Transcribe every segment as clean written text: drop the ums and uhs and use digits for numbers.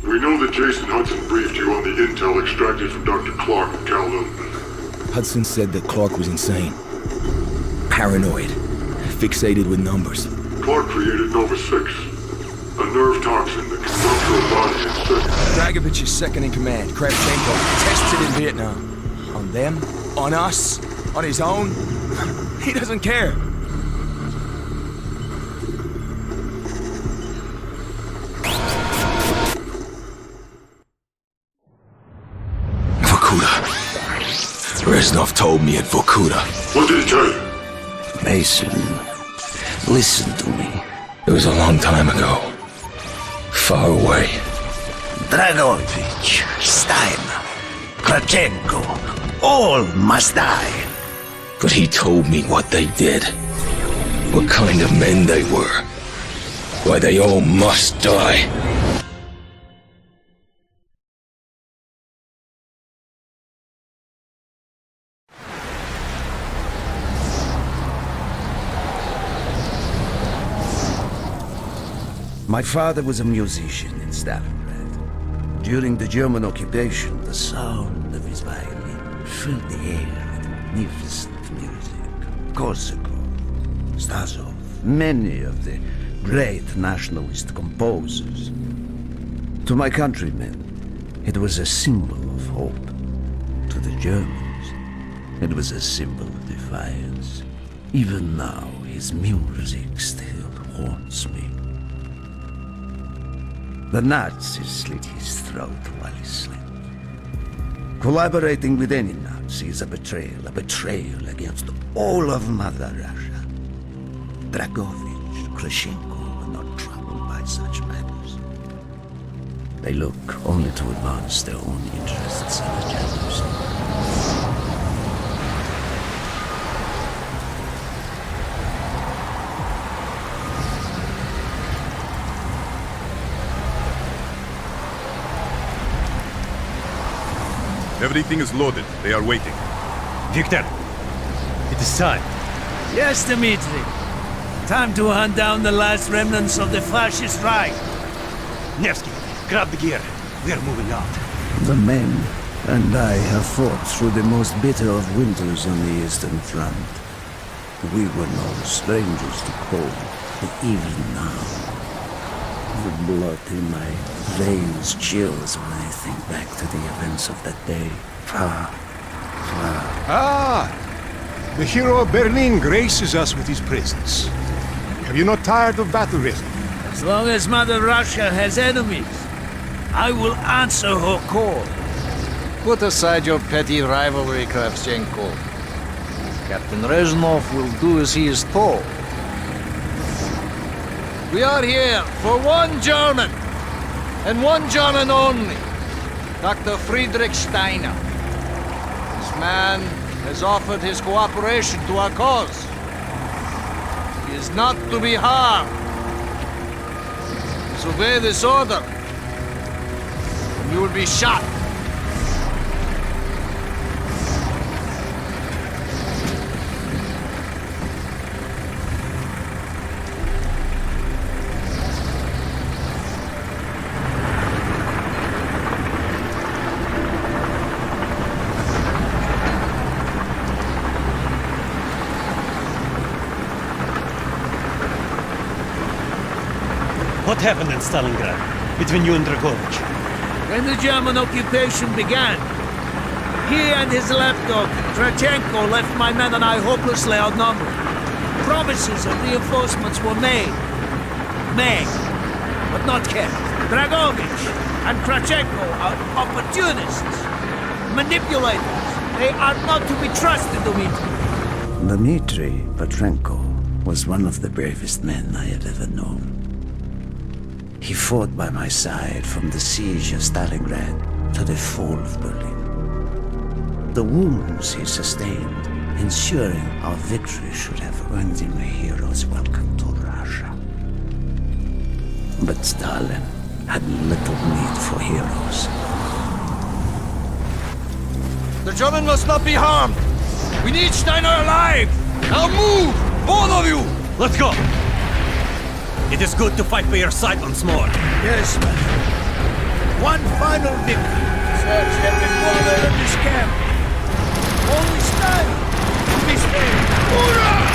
We know that Jason Hudson briefed you on the intel extracted from Dr. Clark at Kowloon. Hudson said that Clark was insane. Paranoid. Fixated with numbers. Clark created Nova 6, a nerve toxin that can rupture a body in seconds. Dragovich's second in command, Kravchenko, tested in Vietnam. On them? On us? On his own? He doesn't care. Reznov told me at Vorkuta. What did he tell you? Mason, listen to me. It was a long time ago. Far away. Dragovich, Steiner, Kravchenko, all must die. But he told me what they did. What kind of men they were. Why they all must die. My father was a musician in Stalingrad. During the German occupation, the sound of his violin filled the air with magnificent music. Korsakov, Stasov, many of the great nationalist composers. To my countrymen, it was a symbol of hope. To the Germans, it was a symbol of defiance. Even now, his music still haunts me. The Nazis slit his throat while he slept. Collaborating with any Nazi is a betrayal against all of Mother Russia. Dragovich, Kravchenko were not troubled by such matters. They look only to advance their own interests and agendas. Everything is loaded. They are waiting. Victor, it is time. Yes, Dmitri. Time to hunt down the last remnants of the fascist Reich. Nevsky, grab the gear. We are moving out. The men and I have fought through the most bitter of winters on the Eastern Front. We were no strangers to cold, but even now, the blood in my veins chills when I think back to the events of that day. Far. Ah! The hero of Berlin graces us with his presence. Have you not tired of battle rhythm? As long as Mother Russia has enemies, I will answer her call. Put aside your petty rivalry, Kravchenko. Captain Reznov will do as he is told. We are here for one German, and one German only, Dr. Friedrich Steiner. This man has offered his cooperation to our cause. He is not to be harmed. Disobey this order, and you will be shot. What happened in Stalingrad between you and Dragovich? When the German occupation began, he and his lapdog, Kravchenko, left my men and I hopelessly outnumbered. Promises of reinforcements were made, but not kept. Dragovich and Kravchenko are opportunists, manipulators. They are not to be trusted, Dmitri. Dmitri Petrenko was one of the bravest men I have ever known. He fought by my side from the siege of Stalingrad to the fall of Berlin. The wounds he sustained, ensuring our victory, should have earned him a hero's welcome to Russia. But Stalin had little need for heroes. The German must not be harmed. We need Steiner alive. Now move, both of you. Let's go! It is good to fight by your side once more. Yes, man. One final victory. Search every corner of this camp. Only Steiner will be spared. Hoorah!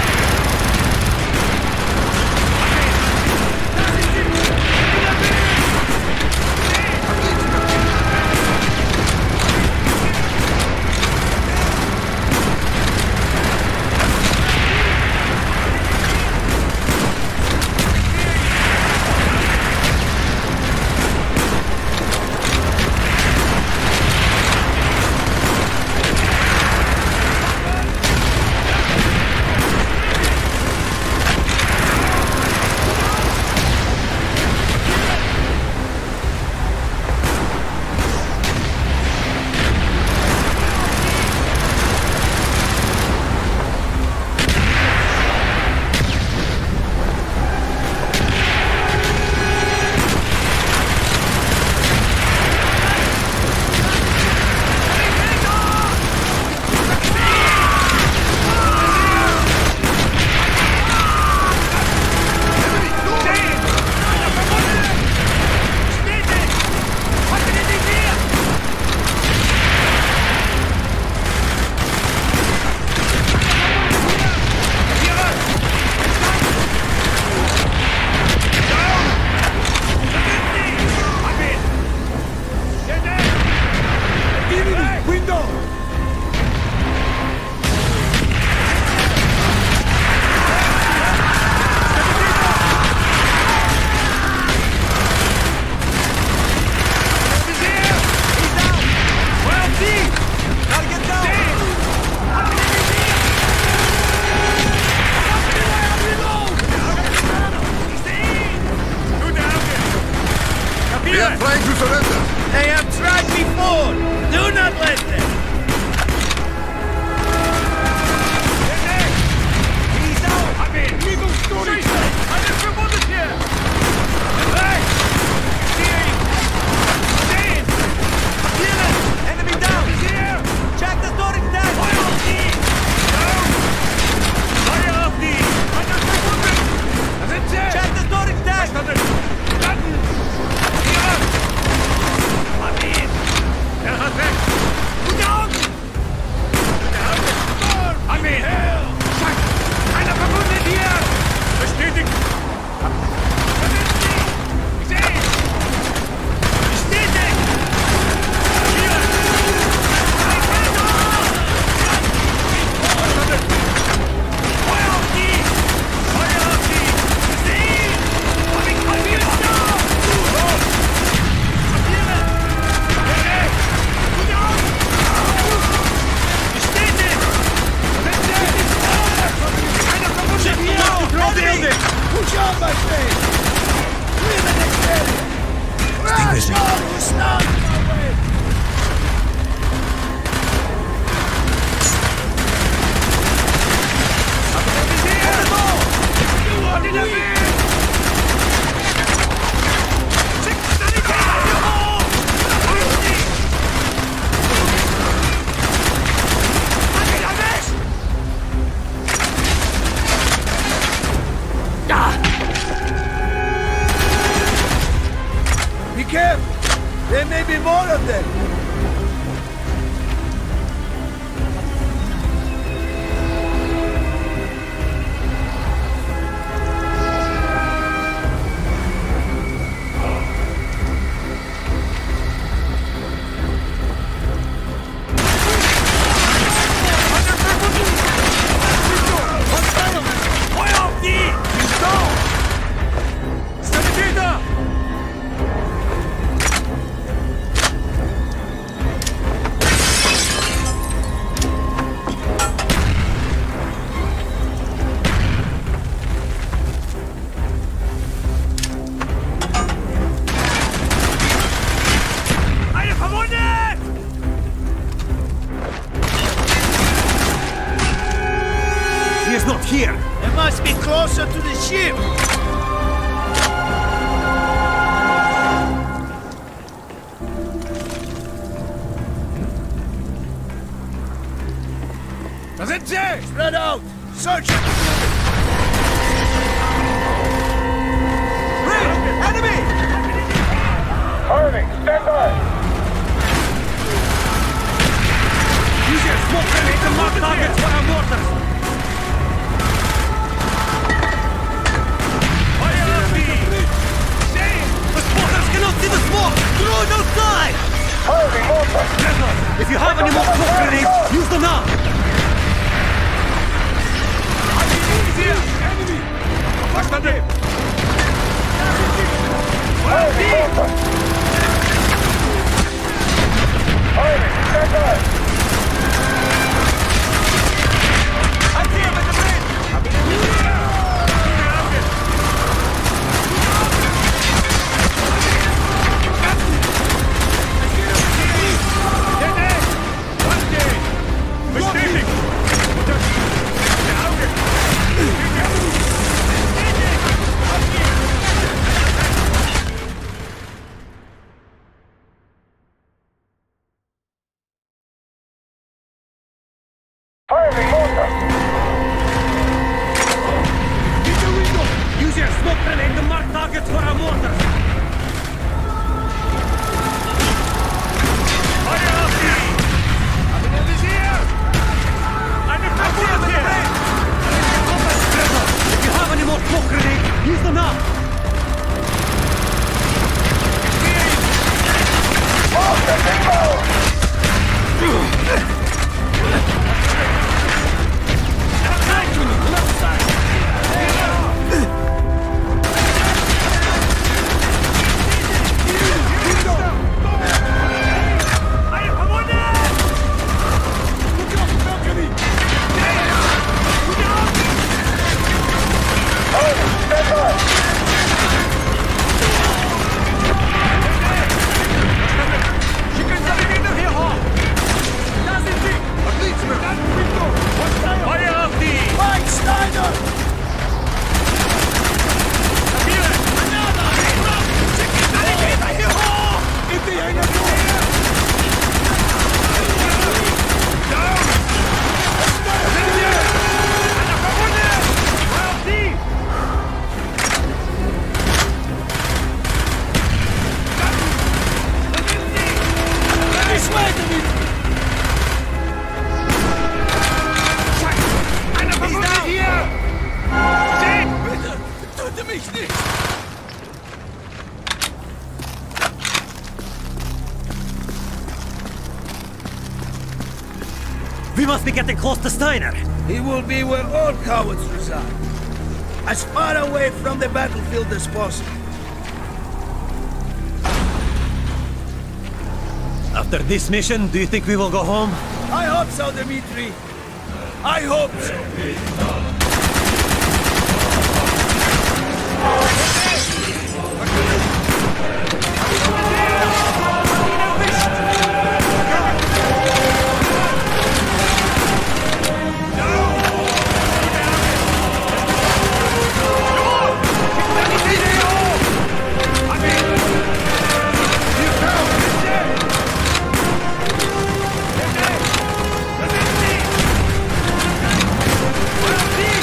They are trying to surrender. They have tried before. Do not let them. He's out. I'm in. Legal story. Alles verwundet hier. Rechts. Stehen. Stehen. Passieren. Enemy down. Here. Check the storage deck. Feuer auf die. Down. Feuer auf die. Alles verwundet. Da sind sie. Check the storage deck. Verstanden. Er hat recht! Gute Augen! Gute Augen! Armee! Fuck! Einer verwundet hier! Bestätigt! Da sind sie! Ich sehe ihn! Bestätigt! Hier! Feuer auf die! Feuer auf die! Ich sehe ihn! Hab ich kapiert! Los! Passieren! Push on, my friend! Clear the next area! Crash all who stand in my way! Be careful! There may be more of them! Sergeant! Enemy! Firing, stand by! Use your smoke grenade to mark targets for our mortars! Fire on me! Shame! The spotters cannot see the smoke! Throw it outside! Firing mortar! If you have any more smoke grenades, use them now! Enemy! Verstanden! Firing mortar! Firing, stand by! I see him at the bridge! Bestätigt! Firing mortar! Use your smoke grenade to mark targets for our mortars! Fire off me! Enemy's here! Eine I see him at the bridge! If you have any more smoke grenades, use them now! Fire auf die! We must be getting close to Steiner! He will be where all cowards reside. As far away from the battlefield as possible. After this mission, do you think we will go home? I hope so, Dmitri. I hope so. Fire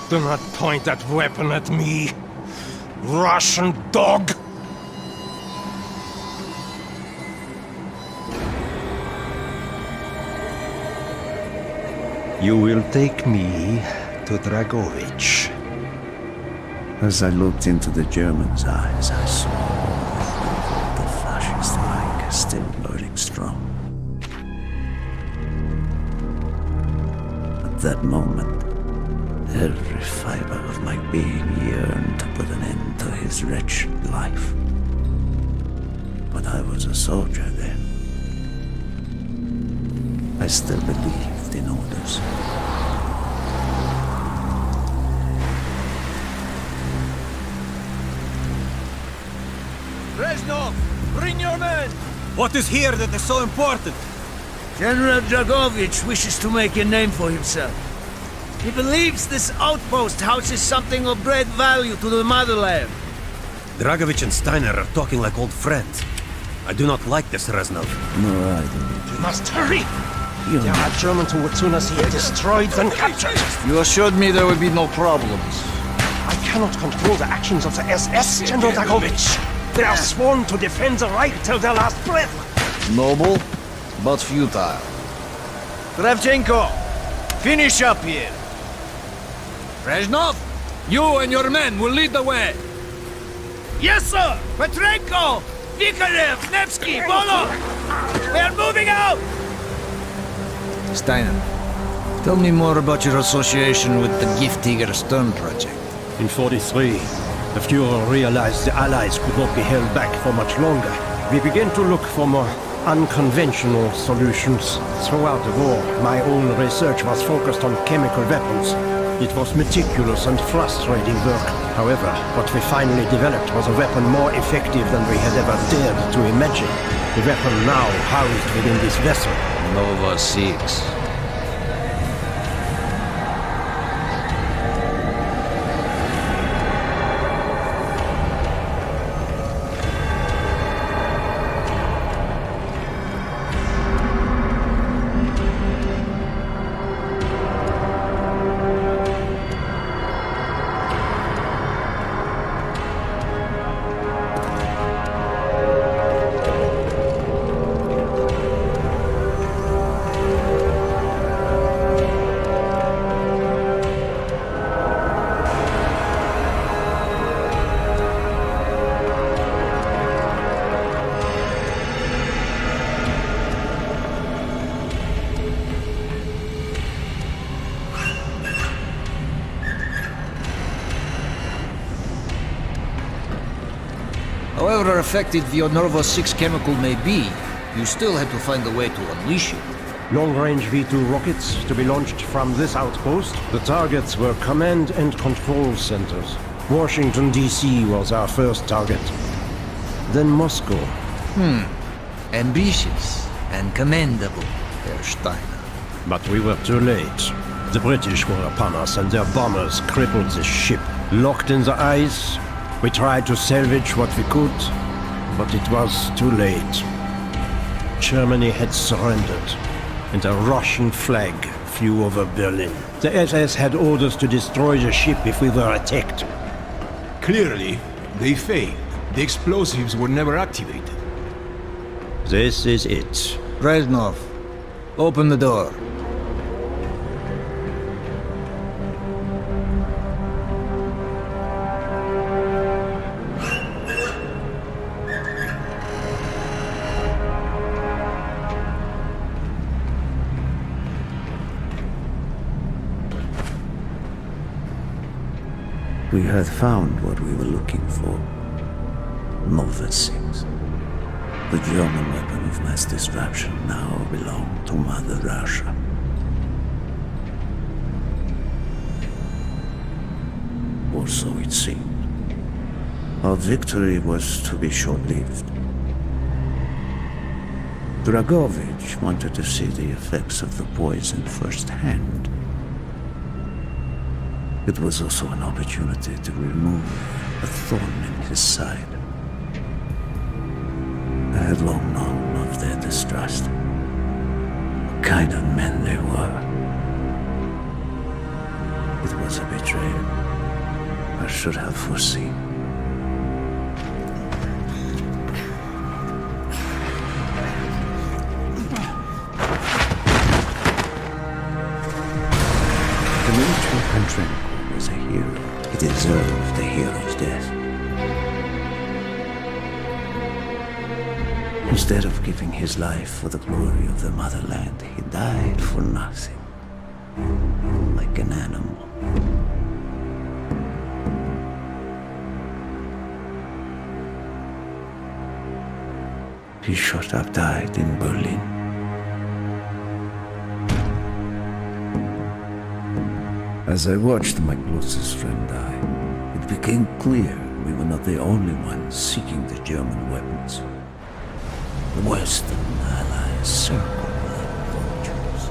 Do not point that weapon at me, Russian dog! You will take me to Dragovich. As I looked into the German's eyes, I saw the fascist Reich still burning strong. At that moment, every fiber of my being yearned to put an end to his wretched life. But I was a soldier then. I still believed in orders. Reznov, bring your men! What is here that is so important? General Dragovich wishes to make a name for himself. He believes this outpost houses something of great value to the motherland. Dragovich and Steiner are talking like old friends. I do not like this, Reznov. No, I don't. We must hurry! There are Germans who would sooner see it destroyed than captured. You assured me there would be no problems. I cannot control the actions of the SS, General Dragovich. They are sworn to defend the Reich till their last breath. Noble, but futile. Kravchenko, finish up here. Reznov, you and your men will lead the way. Yes, sir! Petrenko, Vikarev, Nevsky, Volov! We are moving out! Steiner, tell me more about your association with the Giftiger Stern project. In 43, the Fuhrer realized the Allies could not be held back for much longer. We began to look for more unconventional solutions. Throughout the war, my own research was focused on chemical weapons. It was meticulous and frustrating work. However, what we finally developed was a weapon more effective than we had ever dared to imagine. The weapon now housed within this vessel. Nova 6. However effective the Nova 6 chemical may be, you still have to find a way to unleash it. Long-range V2 rockets to be launched from this outpost. The targets were command and control centers. Washington, D.C. was our first target. Then Moscow. Ambitious and commendable, Herr Steiner. But we were too late. The British were upon us and their bombers crippled the ship. Locked in the ice, we tried to salvage what we could, but it was too late. Germany had surrendered, and a Russian flag flew over Berlin. The SS had orders to destroy the ship if we were attacked. Clearly, they failed. The explosives were never activated. This is it. Reznov, open the door. We had found what we were looking for. Nova 6. The German weapon of mass destruction now belonged to Mother Russia. Or so it seemed. Our victory was to be short-lived. Dragovich wanted to see the effects of the poison firsthand. It was also an opportunity to remove a thorn in his side. I had long known of their distrust. What kind of men they were. It was a betrayal. I should have foreseen. The military Pantrenko was a hero. He deserved a hero's death. Instead of giving his life for the glory of the motherland, he died for nothing. Like an animal. He shot up died in Berlin. As I watched my closest friend die, it became clear we were not the only ones seeking the German weapons. The Western Allies circled like vultures.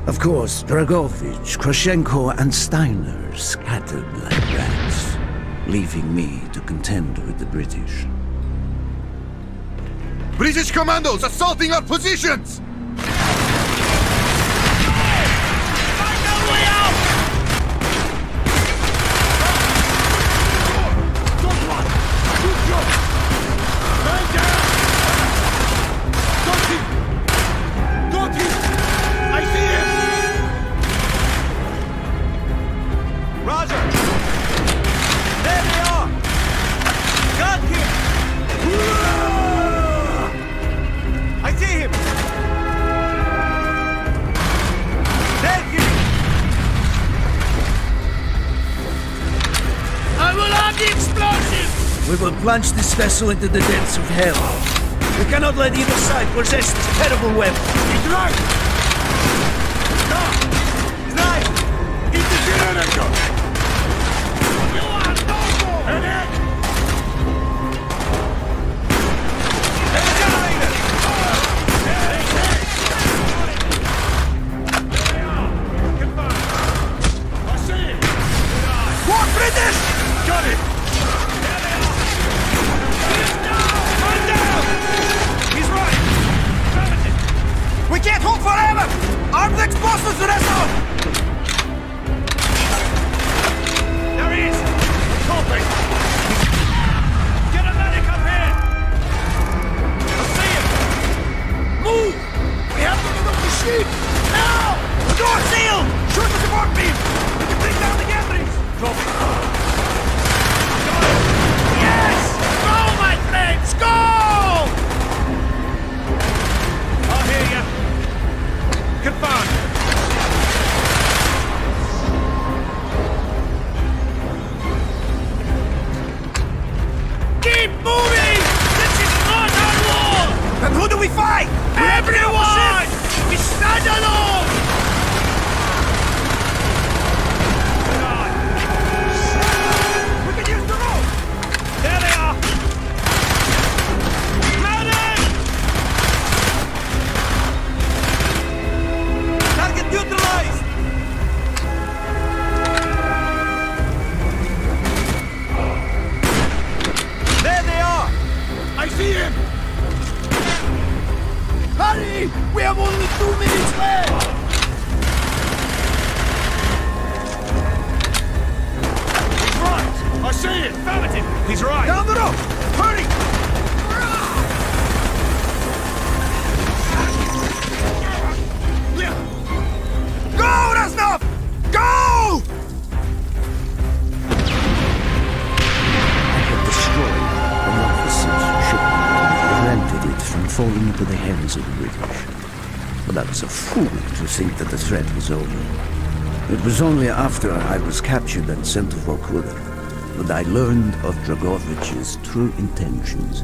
Of course, Dragovich, Krashenko, and Steiner scattered like rats, leaving me to contend with the British. British commandos assaulting our positions! We will plunge this vessel into the depths of hell. We cannot let either side possess this terrible weapon. He's right! He's right! He's the General! You are noble! Head in! What, British? Got it! We can't hold forever! Armed explosives to rest on! There he is! Copy! Get a medic up here! I see him! Move! We have to move the ship! Now! The door sealed! Shoot the support beam! We can bring down the gatherings! Copy! Yes! Go, my friends! Go! I'll hear you. Confirmed. Keep moving! This is not our war! Then who do we fight? Everyone! We stand alone! We can use the rope! There they are! Target neutralized! There they are! I see him! Hurry! We have only 2 minutes left! He's right! I see it! Affirmative! He's right! Down the rope! Hurry! Go, Rasnov! Go! I had destroyed an officer's ship, prevented it from falling into the hands of the British. But I was a fool to think that the threat was over. It was only after I was captured and sent to Vorkuta that I learned of Dragovich's true intentions.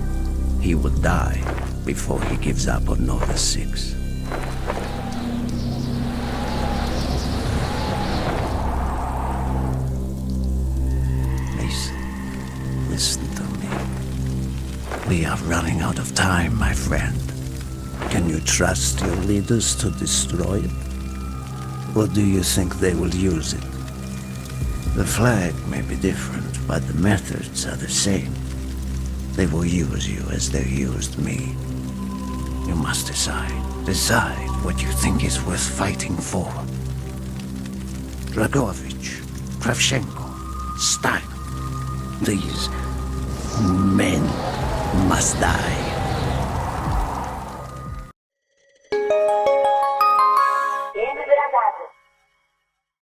He would die before he gives up on Nova 6. Listen to me. We are running out of time, my friend. Can you trust your leaders to destroy it? Or do you think they will use it? The flag may be different, but the methods are the same. They will use you as they used me. You must decide. Decide what you think is worth fighting for. Dragovich, Kravchenko, Stein. These men must die.